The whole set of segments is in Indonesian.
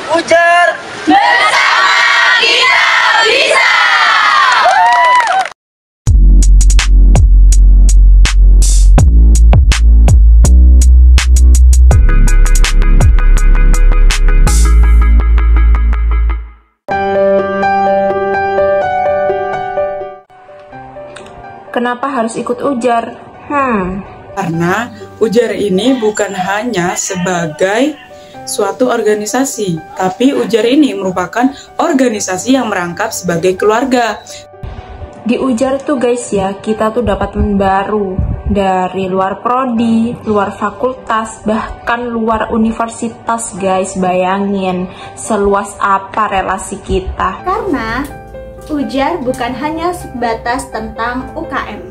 Ujar Bersama kita bisa. Kenapa harus ikut ujar? Karena Ujar ini bukan hanya sebagai suatu organisasi, tapi Ujar ini merupakan organisasi yang merangkap sebagai keluarga. Di Ujar tuh guys ya, kita tuh dapat teman baru dari luar prodi, luar fakultas, bahkan luar universitas guys. Bayangin seluas apa relasi kita. Karena Ujar bukan hanya sebatas tentang UKM,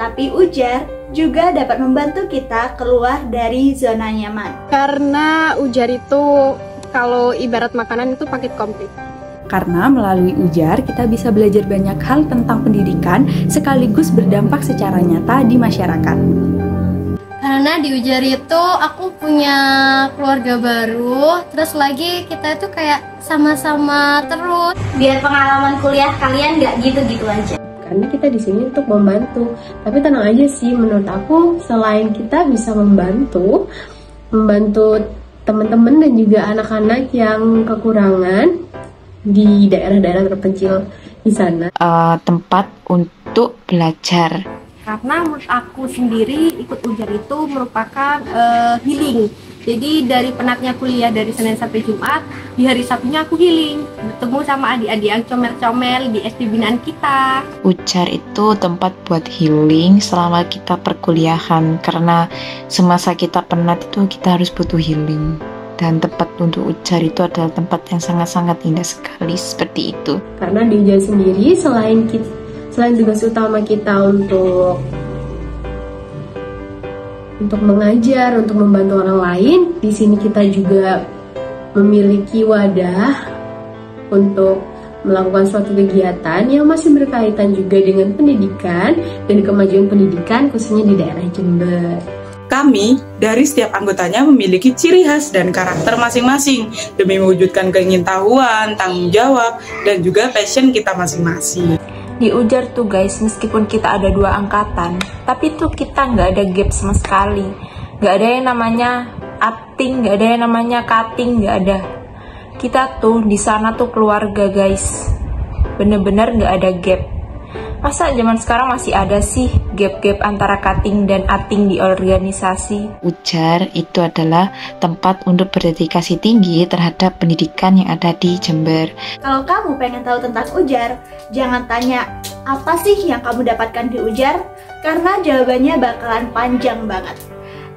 tapi Ujar juga dapat membantu kita keluar dari zona nyaman. Karena Ujar itu kalau ibarat makanan itu paket komplit. Karena melalui Ujar kita bisa belajar banyak hal tentang pendidikan sekaligus berdampak secara nyata di masyarakat. Karena di Ujar itu aku punya keluarga baru, terus lagi kita itu kayak sama-sama terus. Biar pengalaman kuliah kalian nggak gitu-gitu aja. Karena kita di sini untuk membantu. Tapi tenang aja sih, menurut aku selain kita bisa membantu teman-teman dan juga anak-anak yang kekurangan di daerah-daerah terpencil di sana. Tempat untuk belajar. Karena menurut aku sendiri ikut Ujar itu merupakan healing. Jadi dari penatnya kuliah dari Senin sampai Jumat, di hari Sabtunya aku healing, bertemu sama adik-adik yang comel-comel di SD binaan kita. Ujar itu tempat buat healing selama kita perkuliahan, karena semasa kita penat itu kita harus butuh healing. Dan tempat untuk Ujar itu adalah tempat yang sangat-sangat indah sekali seperti itu. Karena di Ujar sendiri selain tugas utama kita untuk mengajar, untuk membantu orang lain, di sini kita juga memiliki wadah untuk melakukan suatu kegiatan yang masih berkaitan juga dengan pendidikan dan kemajuan pendidikan khususnya di daerah Jember. Kami dari setiap anggotanya memiliki ciri khas dan karakter masing-masing demi mewujudkan keingintahuan, tanggung jawab, dan juga passion kita masing-masing. Di Ujar tuh guys, meskipun kita ada 2 angkatan, tapi tuh kita nggak ada gap sama sekali. Nggak ada yang namanya ating, nggak ada yang namanya cutting, nggak ada. Kita tuh di sana tuh keluarga guys, bener-bener nggak ada gap. Masa zaman sekarang masih ada sih gap-gap antara cutting dan ating di organisasi? Ujar itu adalah tempat untuk berdedikasi tinggi terhadap pendidikan yang ada di Jember. Kalau kamu pengen tahu tentang Ujar, jangan tanya apa sih yang kamu dapatkan di Ujar, karena jawabannya bakalan panjang banget.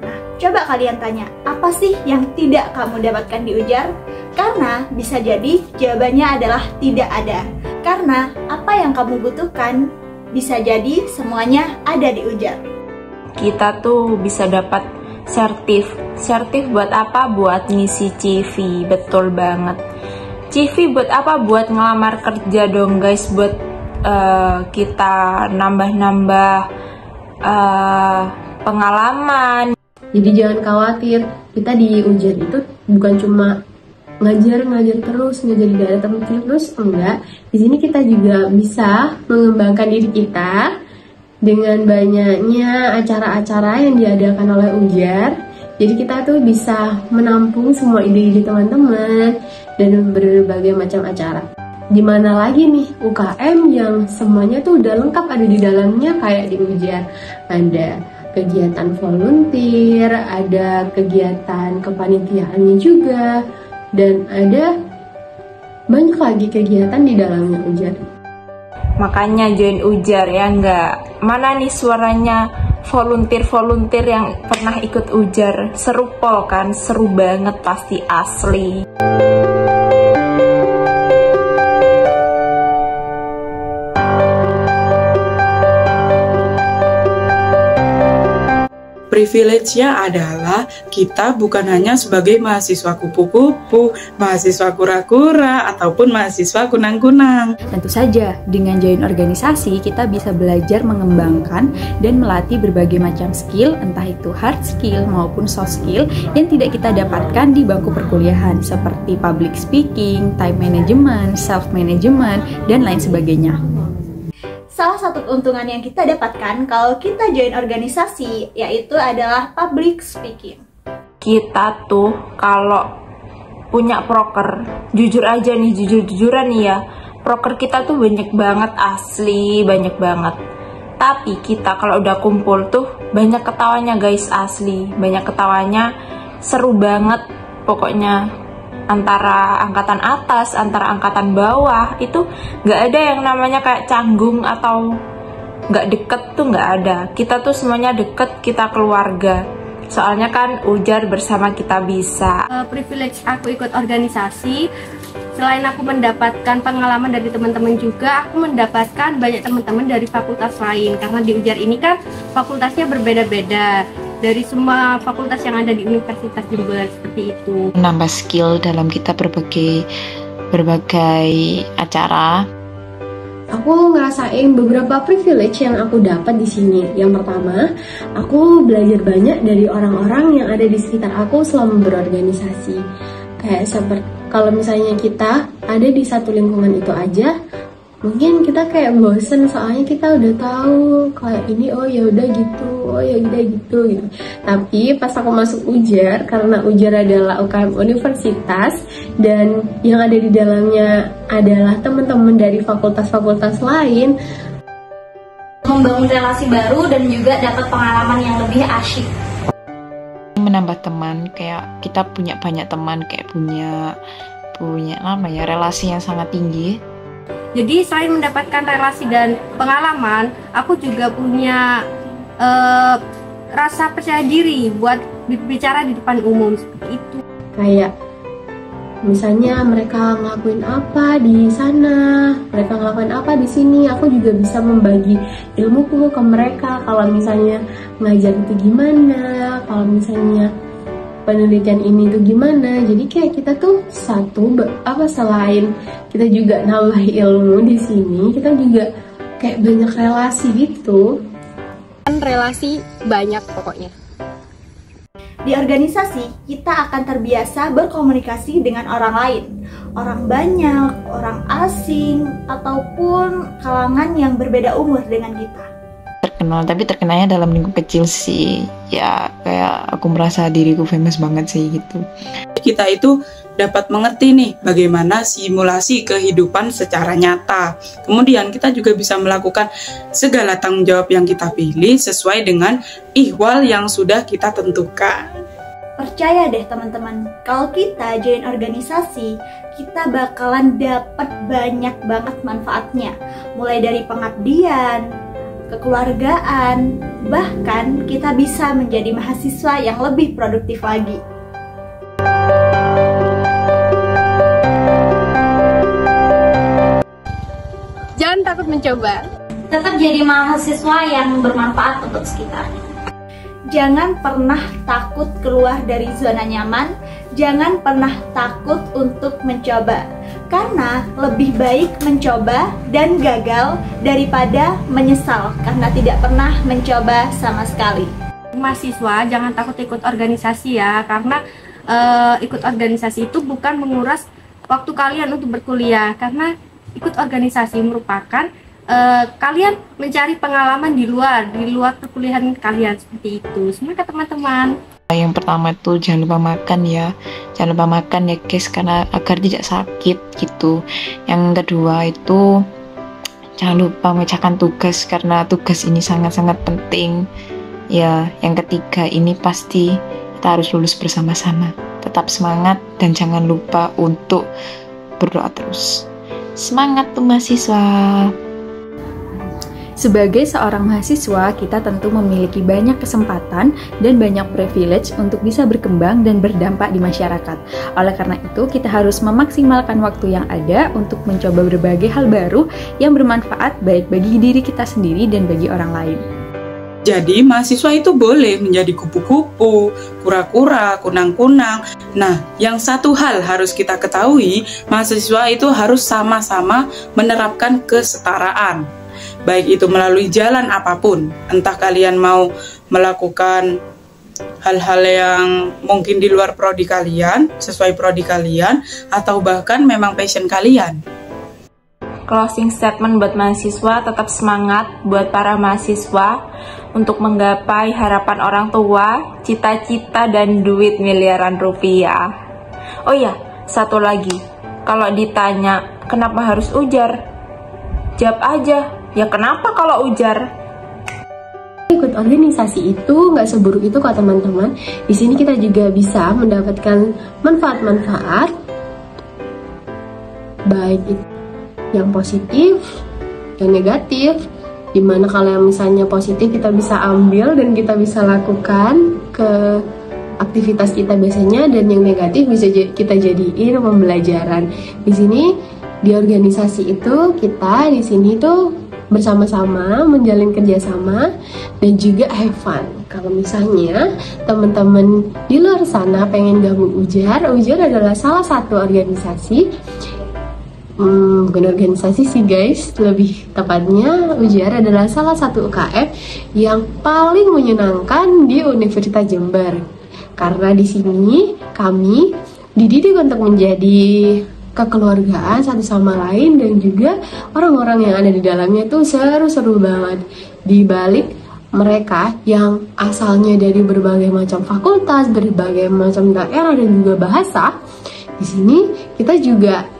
Nah, coba kalian tanya, apa sih yang tidak kamu dapatkan di Ujar? Karena bisa jadi jawabannya adalah tidak ada. Karena apa yang kamu butuhkan bisa jadi semuanya ada di Ujar. Kita tuh bisa dapat sertif buat apa? Buat ngisi CV, betul banget. CV buat apa? Buat ngelamar kerja dong guys, buat kita nambah-nambah pengalaman. Jadi jangan khawatir, kita di Ujar itu bukan cuma ngajar terus, ngajar di daerah terpencil terus, enggak. Di sini kita juga bisa mengembangkan diri kita dengan banyaknya acara-acara yang diadakan oleh Ujar. Jadi kita tuh bisa menampung semua ide-ide teman-teman dan berbagai macam acara. Dimana lagi nih UKM yang semuanya tuh udah lengkap ada di dalamnya kayak di Ujar. Ada kegiatan volunteer, ada kegiatan kepanitiaannya juga, dan ada banyak lagi kegiatan di dalamnya Ujar. Makanya join Ujar ya enggak? Mana nih suaranya volunteer yang pernah ikut Ujar? Seru pol kan? Seru banget pasti asli. Privilege-nya adalah kita bukan hanya sebagai mahasiswa kupu-kupu, mahasiswa kura-kura, ataupun mahasiswa kunang-kunang. Tentu saja, dengan join organisasi kita bisa belajar mengembangkan dan melatih berbagai macam skill, entah itu hard skill maupun soft skill yang tidak kita dapatkan di bangku perkuliahan, seperti public speaking, time management, self-management, dan lain sebagainya. Salah satu keuntungan yang kita dapatkan kalau kita join organisasi yaitu adalah public speaking. Kita tuh kalau punya proker, jujur aja nih, jujur-jujuran nih ya, proker kita tuh banyak banget, asli banyak banget. Tapi kita kalau udah kumpul tuh banyak ketawanya guys, asli banyak ketawanya, seru banget pokoknya. Antara angkatan atas, antara angkatan bawah, itu nggak ada yang namanya kayak canggung atau nggak deket tuh, nggak ada. Kita tuh semuanya deket, kita keluarga. Soalnya kan ujar bersama kita bisa. Privilege aku ikut organisasi, selain aku mendapatkan pengalaman dari teman-teman juga, aku mendapatkan banyak teman-teman dari fakultas lain. Karena di Ujar ini kan fakultasnya berbeda-beda dari semua fakultas yang ada di Universitas Jember, seperti itu. Menambah skill dalam kita berbagai acara. Aku ngerasain beberapa privilege yang aku dapat di sini. Yang pertama, aku belajar banyak dari orang-orang yang ada di sekitar aku selama berorganisasi. Kayak seperti kalau misalnya kita ada di satu lingkungan itu aja, mungkin kita kayak bosen soalnya kita udah tahu kayak ini, oh ya udah gitu, oh ya udah gitu. Tapi pas aku masuk Ujar, karena Ujar adalah UKM universitas dan yang ada di dalamnya adalah teman-teman dari fakultas-fakultas lain, membangun relasi baru dan juga dapat pengalaman yang lebih asyik. Menambah teman, kayak kita punya banyak teman, kayak punya relasi yang sangat tinggi. Jadi selain mendapatkan relasi dan pengalaman, aku juga punya rasa percaya diri buat bicara di depan umum, seperti itu. Kayak misalnya mereka ngelakuin apa di sana, mereka ngelakuin apa di sini, aku juga bisa membagi ilmuku ke mereka. Kalau misalnya ngajar itu gimana, kalau misalnya penelitian ini tuh gimana. Jadi kayak kita tuh selain kita juga nambah ilmu di sini, kita juga kayak banyak relasi gitu. Relasi banyak pokoknya. Di organisasi, kita akan terbiasa berkomunikasi dengan orang lain. Orang banyak, orang asing, ataupun kalangan yang berbeda umur dengan kita. Terkenal, tapi terkenalnya dalam lingkup kecil sih. Ya, kayak aku merasa diriku famous banget sih gitu. Kita itu dapat mengerti nih bagaimana simulasi kehidupan secara nyata. Kemudian kita juga bisa melakukan segala tanggung jawab yang kita pilih sesuai dengan ihwal yang sudah kita tentukan. Percaya deh teman-teman, kalau kita join organisasi, kita bakalan dapat banyak banget manfaatnya. Mulai dari pengabdian, kekeluargaan, bahkan kita bisa menjadi mahasiswa yang lebih produktif lagi. Jangan takut mencoba. Tetap jadi mahasiswa yang bermanfaat untuk sekitarnya. Jangan pernah takut keluar dari zona nyaman, jangan pernah takut untuk mencoba. Karena lebih baik mencoba dan gagal daripada menyesal karena tidak pernah mencoba sama sekali. Mahasiswa jangan takut ikut organisasi ya, karena ikut organisasi itu bukan menguras waktu kalian untuk berkuliah. Karena ikut organisasi merupakan kalian mencari pengalaman di luar perkuliahan kalian, seperti itu. Semangat teman-teman. Yang pertama itu jangan lupa makan ya, guys, karena agar tidak sakit gitu. Yang kedua itu jangan lupa memecahkan tugas karena tugas ini sangat-sangat penting ya. Yang ketiga ini pasti kita harus lulus bersama-sama. Tetap semangat dan jangan lupa untuk berdoa terus. Semangat tuh mahasiswa. Sebagai seorang mahasiswa, kita tentu memiliki banyak kesempatan dan banyak privilege untuk bisa berkembang dan berdampak di masyarakat. Oleh karena itu, kita harus memaksimalkan waktu yang ada untuk mencoba berbagai hal baru yang bermanfaat baik bagi diri kita sendiri dan bagi orang lain. Jadi mahasiswa itu boleh menjadi kupu-kupu, kura-kura, kunang-kunang. Nah, yang satu hal harus kita ketahui, mahasiswa itu harus sama-sama menerapkan kesetaraan. Baik itu melalui jalan apapun, entah kalian mau melakukan hal-hal yang mungkin di luar prodi kalian, sesuai prodi kalian, atau bahkan memang passion kalian. Closing statement buat mahasiswa, tetap semangat buat para mahasiswa untuk menggapai harapan orang tua, cita-cita dan duit miliaran rupiah. Oh iya, satu lagi, kalau ditanya kenapa harus ujar, jawab aja, ya kenapa kalau ujar? Ikut organisasi itu nggak seburuk itu kok teman-teman. Di sini kita juga bisa mendapatkan manfaat-manfaat, baik itu yang positif, yang negatif. Dimana kalau yang misalnya positif kita bisa ambil dan kita bisa lakukan ke aktivitas kita biasanya, dan yang negatif bisa kita jadiin pembelajaran. Di sini di organisasi itu kita di sini tuh bersama-sama menjalin kerjasama dan juga have fun. Kalau misalnya teman-teman di luar sana pengen gabung Ujar adalah salah satu organisasi. Bukan organisasi sih guys, lebih tepatnya Ujar adalah salah satu UKM yang paling menyenangkan di Universitas Jember. Karena di sini kami dididik untuk menjadi kekeluargaan satu sama lain, dan juga orang-orang yang ada di dalamnya tuh seru-seru banget. Di balik mereka yang asalnya dari berbagai macam fakultas, berbagai macam daerah dan juga bahasa, di sini kita juga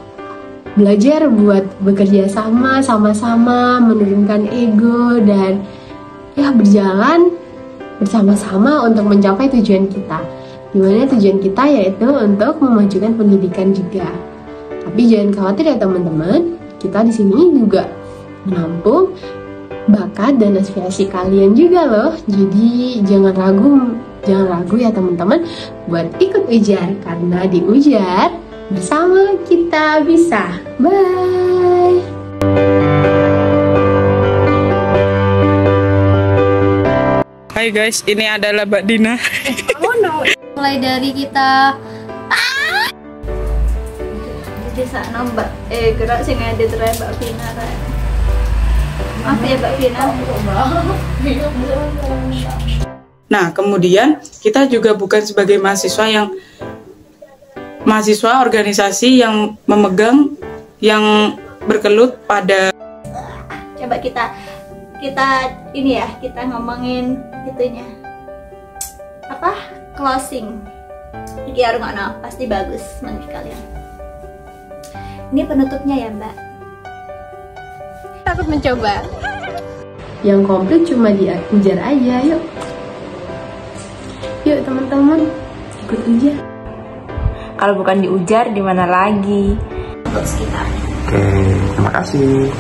belajar buat bekerja sama-sama, menurunkan ego, dan ya berjalan bersama-sama untuk mencapai tujuan kita. Dimana tujuan kita yaitu untuk memajukan pendidikan juga. Tapi jangan khawatir ya teman-teman, kita di sini juga menampung bakat dan aspirasi kalian juga loh. Jadi jangan ragu ya teman-teman buat ikut Ujar, karena di Ujar bersama kita bisa. Bye. Hai guys, ini adalah Mbak Dina. Mulai dari kita di sana Mbak gerak sing ngedit re Mbak Vina re. Maaf ya Mbak Vina. Nah, kemudian kita juga bukan sebagai mahasiswa organisasi yang memegang, yang berkelut pada. Coba kita ini ya, kita ngomongin itunya apa, closing biar ngono pasti bagus menurut kalian. Ini penutupnya ya Mbak. Takut mencoba. Yang komplit cuma di Ujar aja, yuk teman-teman ikut Ujar. Kalau bukan di Ujar, di mana lagi? Untuk sekitarnya. Oke, terima kasih.